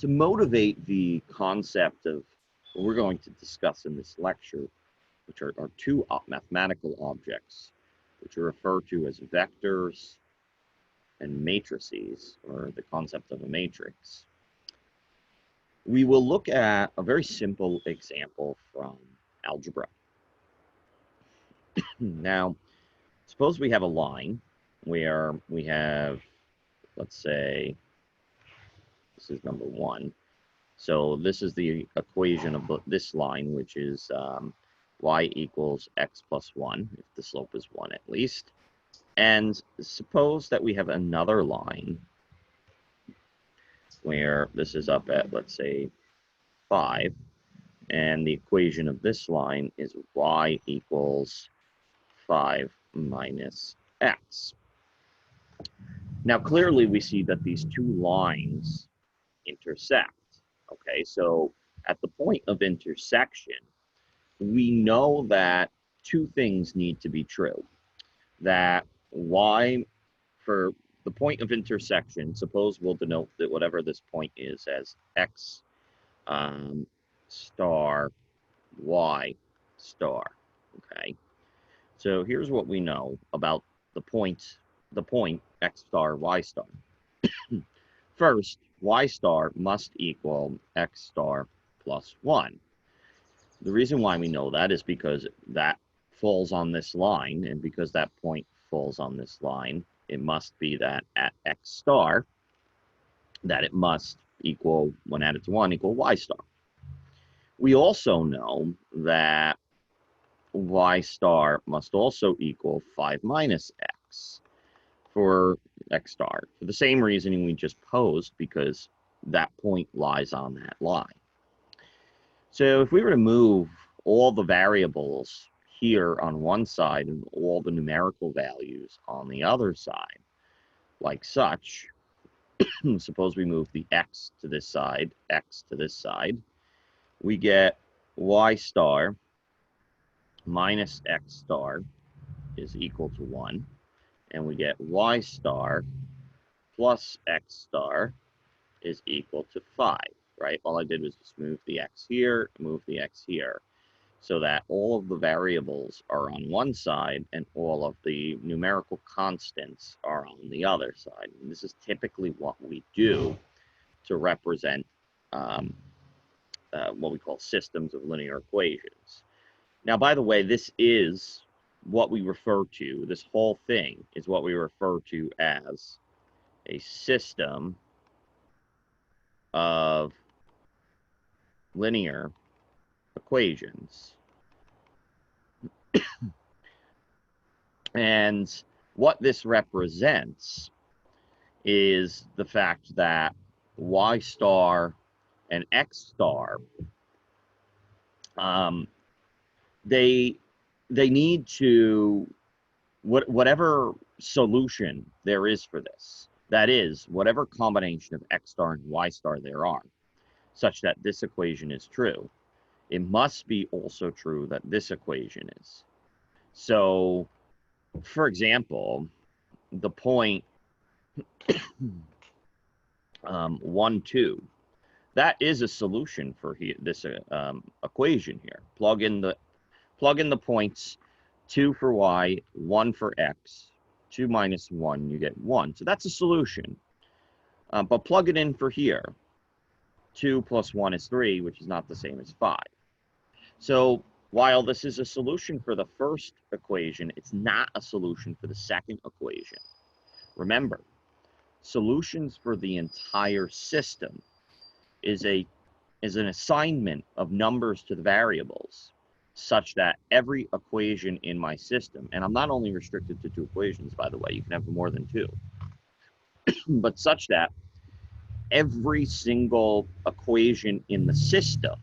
To motivate the concept of what we're going to discuss in this lecture, which are two mathematical objects, which are referred to as vectors and matrices, or the concept of a matrix, we will look at a very simple example from algebra. Now, suppose we have a line where we have, let's say, this is number 1. So this is the equation of this line, which is y equals x plus 1, if the slope is 1 at least. And suppose that we have another line where this is up at, let's say, 5, and the equation of this line is y equals 5 minus x. Now, clearly, we see that these two lines intersect. Okay, so at the point of intersection, we know that two things need to be true. That y, for the point of intersection, suppose we'll denote that whatever this point is as x star y star. Okay, so here's what we know about the point x star y star. First, y star must equal x star plus 1. The reason why we know that is because that falls on this line, and because that point falls on this line, it must be that at x star, that it must equal, when added to 1, equal y star. We also know that y star must also equal 5 minus x for x star, for the same reasoning we just posed, because that point lies on that line. So if we were to move all the variables here on one side and all the numerical values on the other side, like such, suppose we move the x to this side, x to this side, we get y star minus x star is equal to 1, and we get y star plus x star is equal to 5, right? All I did was just move the x here, move the x here, so that all of the variables are on one side and all of the numerical constants are on the other side. And this is typically what we do to represent what we call systems of linear equations. Now, by the way, this is what we refer to, this whole thing is what we refer to as a system of linear equations. And what this represents is the fact that y star and x star, they need to, whatever solution there is for this, that is, whatever combination of x star and y star there are, such that this equation is true, it must be also true that this equation is. So, for example, the point 1, 2, that is a solution for this equation here. Plug in the points, 2 for y, 1 for x, 2 minus 1, you get 1. So that's a solution. But plug it in for here. 2 plus 1 is 3, which is not the same as 5. So while this is a solution for the first equation, it's not a solution for the second equation. Remember, solutions for the entire system is an assignment of numbers to the variables, such that every equation in my system, and I'm not only restricted to 2 equations, by the way, you can have more than 2, but such that every single equation in the system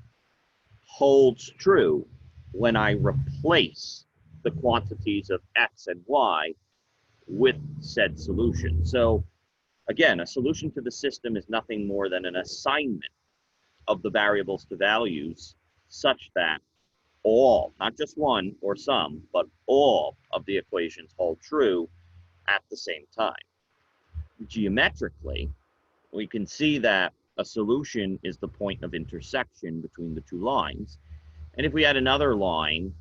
holds true when I replace the quantities of x and y with said solution. So again, a solution to the system is nothing more than an assignment of the variables to values such that all, not just one or some, but all of the equations hold true at the same time. Geometrically, we can see that a solution is the point of intersection between the two lines. And if we had another line,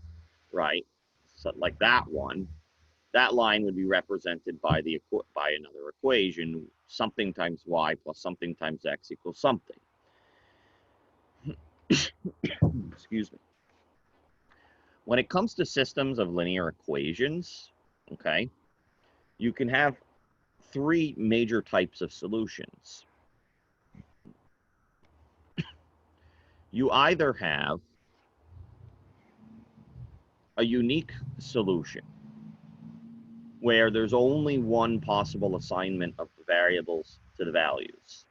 right, so like that one, that line would be represented by another equation, something times y plus something times x equals something. Excuse me. When it comes to systems of linear equations, okay, you can have three major types of solutions. You either have a unique solution where there's only one possible assignment of the variables to the values.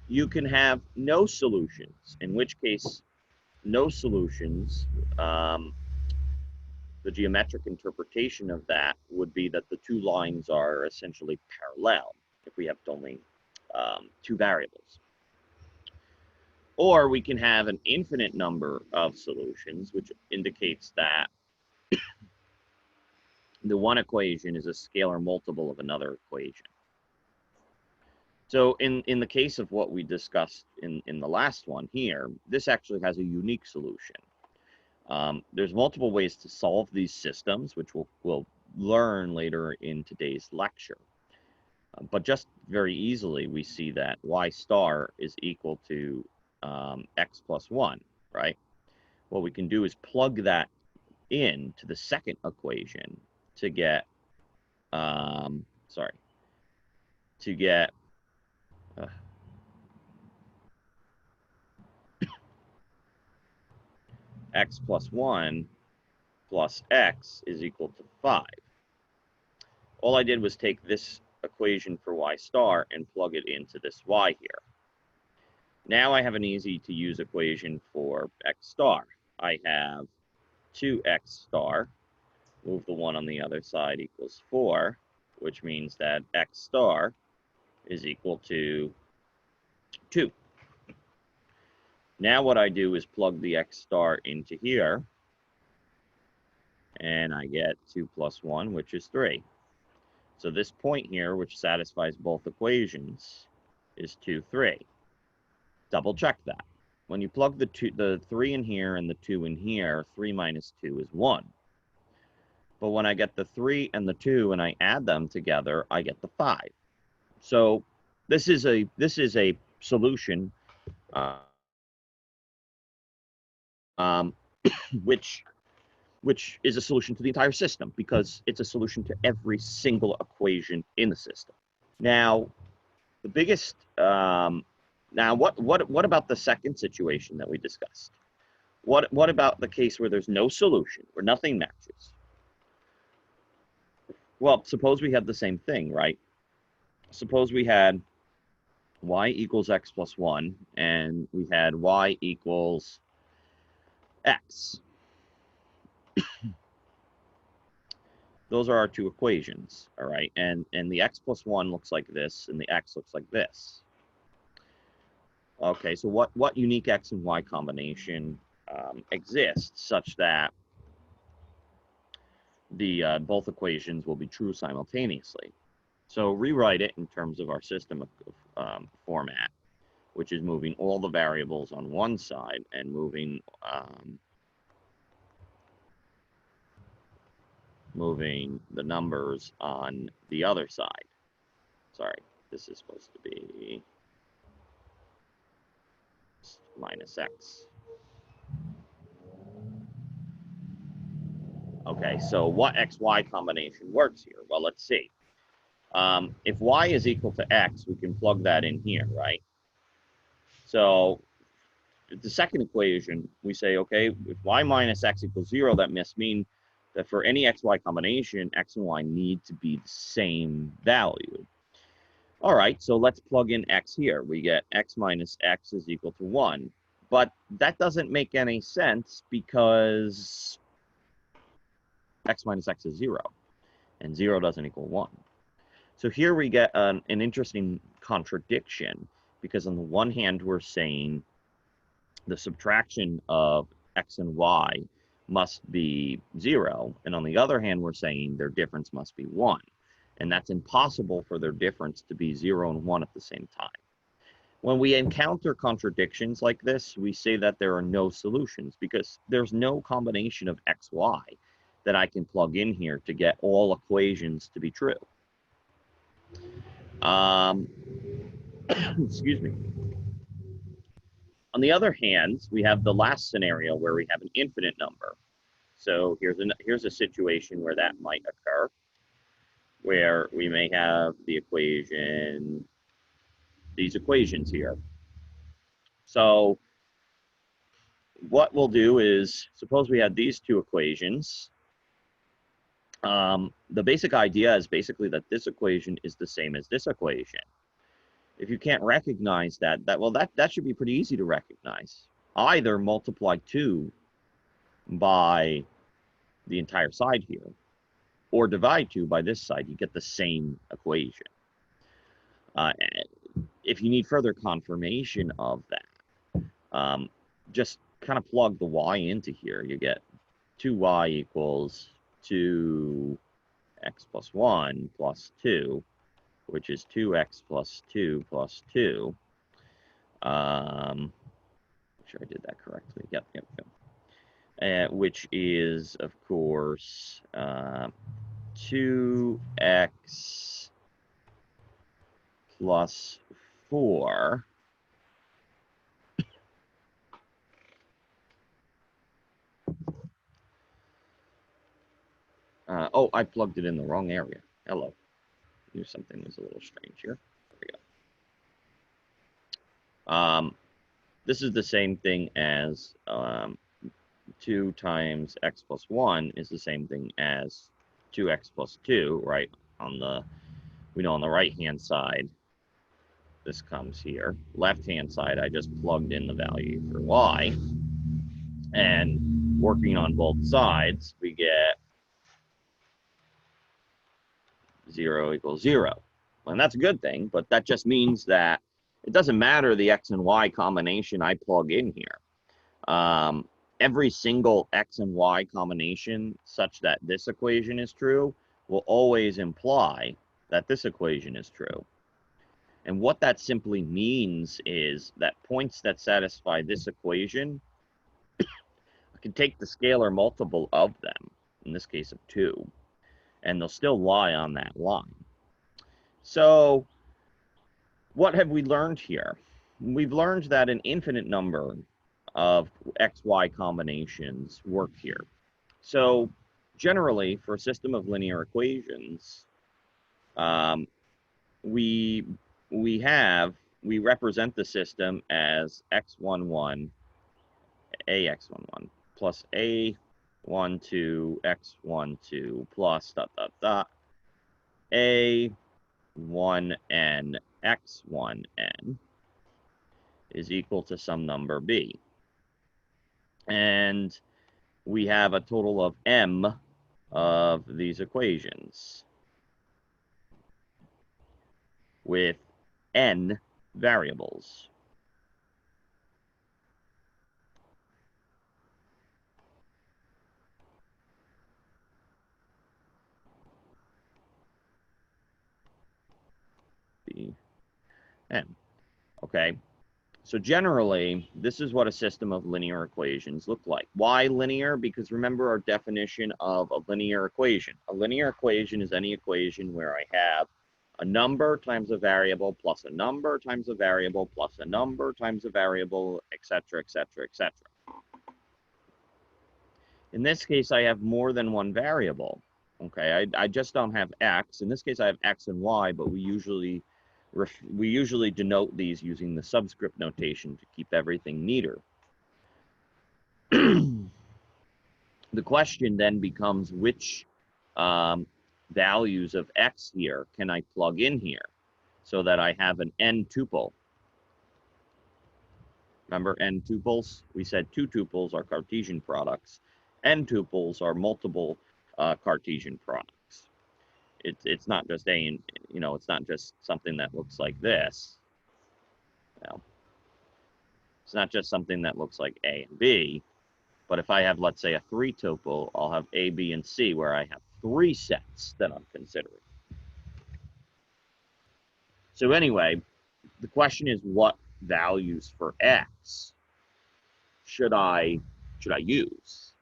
You can have no solutions, in which case no solutions, the geometric interpretation of that would be that the two lines are essentially parallel if we have only two variables. Or we can have an infinite number of solutions, which indicates that the one equation is a scalar multiple of another equation. So in the case of what we discussed in the last one here, this actually has a unique solution. There's multiple ways to solve these systems, which we'll learn later in today's lecture. But just very easily, we see that y star is equal to x plus 1, right? What we can do is plug that in to the second equation to get, x plus 1 plus x is equal to 5. All I did was take this equation for y star and plug it into this y here. Now I have an easy to use equation for x star. I have 2x star, move the 1 on the other side, equals 4, which means that x star is equal to 2. Now what I do is plug the x star into here, and I get 2 plus 1, which is 3. So this point here, which satisfies both equations, is 2, 3. Double check that. When you plug the 3 in here and the 2 in here, 3 minus 2 is 1. But when I get the 3 and the 2 and I add them together, I get the 5. So this is a solution which is a solution to the entire system because it's a solution to every single equation in the system. Now, the biggest now what about the second situation that we discussed? What about the case where there's no solution, where nothing matches? Well, suppose we had the same thing, right? Suppose we had y equals x plus 1, and we had y equals x. Those are our two equations, all right? And the x plus 1 looks like this, and the x looks like this. Okay, so what unique x and y combination exists such that the both equations will be true simultaneously? So rewrite it in terms of our system of format, which is moving all the variables on one side and moving the numbers on the other side. Sorry, this is supposed to be minus x. Okay, so what x-y combination works here? Well, let's see. If y is equal to x, we can plug that in here, right? So the second equation, we say, okay, if y minus x equals 0, that must mean that for any xy combination, x and y need to be the same value. All right, so let's plug in x here. We get x minus x is equal to 1. But that doesn't make any sense because x minus x is 0, and 0 doesn't equal 1. So here we get an interesting contradiction, because on the one hand, we're saying the subtraction of x and y must be 0, and on the other hand, we're saying their difference must be 1. And that's impossible for their difference to be 0 and 1 at the same time. When we encounter contradictions like this, we say that there are no solutions because there's no combination of x, y that I can plug in here to get all equations to be true. Excuse me. On the other hand, we have the last scenario where we have an infinite number. So here's a situation where that might occur, where we may have these equations here. So what we'll do is, suppose we had these two equations. The basic idea is basically that this equation is the same as this equation. If you can't recognize that should be pretty easy to recognize. Either multiply 2 by the entire side here, or divide 2 by this side, you get the same equation. If you need further confirmation of that, just kind of plug the y into here. You get 2y equals 2x plus 1 plus 2, which is 2x plus 2 plus 2. Make sure I did that correctly. Yep. Which is, of course, 2x plus 4 oh, I plugged it in the wrong area. Hello. Knew something was a little strange here. There we go. This is the same thing as 2 times x plus 1 is the same thing as 2x plus 2, right? We know on the right-hand side, this comes here. Left-hand side, I just plugged in the value for y. And working on both sides, we get 0 equals 0. And that's a good thing, but that just means that it doesn't matter the x and y combination I plug in here. Every single x and y combination such that this equation is true will always imply that this equation is true. And what that simply means is that points that satisfy this equation, I can take the scalar multiple of them, in this case of 2, and they'll still lie on that line. So what have we learned here? We've learned that an infinite number of x-y combinations work here. So generally, for a system of linear equations, we represent the system as x11 ax11 plus a12 x12 plus a1n x1n is equal to some number b. And we have a total of m of these equations with n variables. N. Okay, so generally, this is what a system of linear equations look like. Why linear? Because remember our definition of a linear equation. A linear equation is any equation where I have a number times a variable plus a number times a variable plus a number times a variable, etc., etc., etc. In this case, I have more than one variable. Okay, I just don't have x. In this case, I have x and y, but we usually denote these using the subscript notation to keep everything neater. The question then becomes which values of x here can I plug in here so that I have an n tuple. Remember n tuples? We said 2 tuples are Cartesian products. N tuples are multiple Cartesian products. It's not just it's not just something that looks like this. No. It's not just something that looks like A and B, but if I have, let's say, a 3 tuple, I'll have A, B, and C, where I have 3 sets that I'm considering. So anyway, the question is what values for x should I use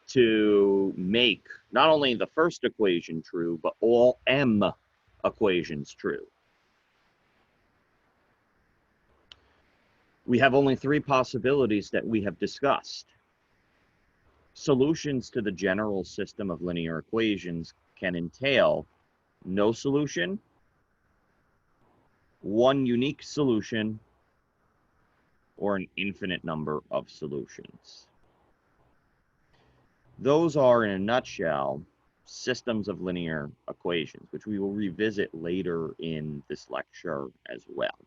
to make not only the first equation true, but all m equations true? We have only three possibilities that we have discussed. Solutions to the general system of linear equations can entail no solution, one unique solution, or an infinite number of solutions. Those are, in a nutshell, systems of linear equations, which we will revisit later in this lecture as well.